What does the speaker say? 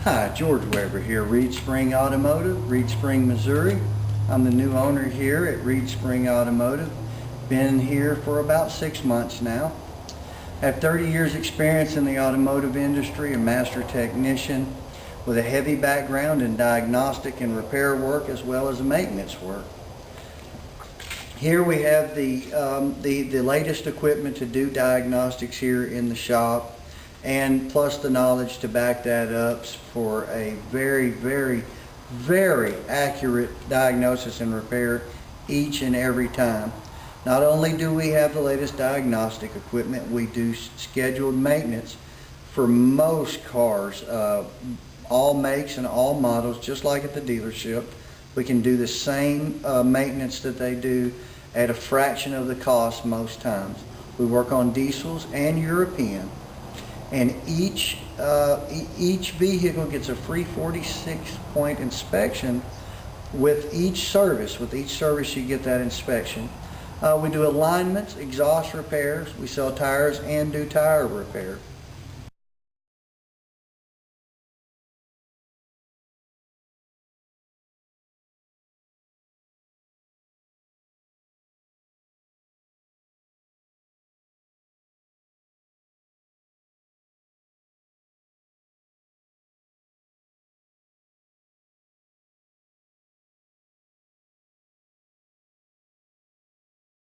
Hi, George Weber here, Reed Spring Automotive, Reed Spring, Missouri. I'm the new owner here at Reed Spring Automotive. Been here for about 6 months now. Have 30 years experience in the automotive industry, a master technician with a heavy background in diagnostic and repair work as well as maintenance work. Here we have the latest equipment to do diagnostics here in the shop, and plus the knowledge to back that up for a very, very, very accurate diagnosis and repair each and every time. Not only do we have the latest diagnostic equipment, we do scheduled maintenance for most cars, all makes and all models, just like at the dealership. We can do the same maintenance that they do at a fraction of the cost most times. We work on diesels and European, and each vehicle gets a free 46-point inspection with each service. With each service you get that inspection. We do alignments, exhaust repairs, we sell tires and do tire repair.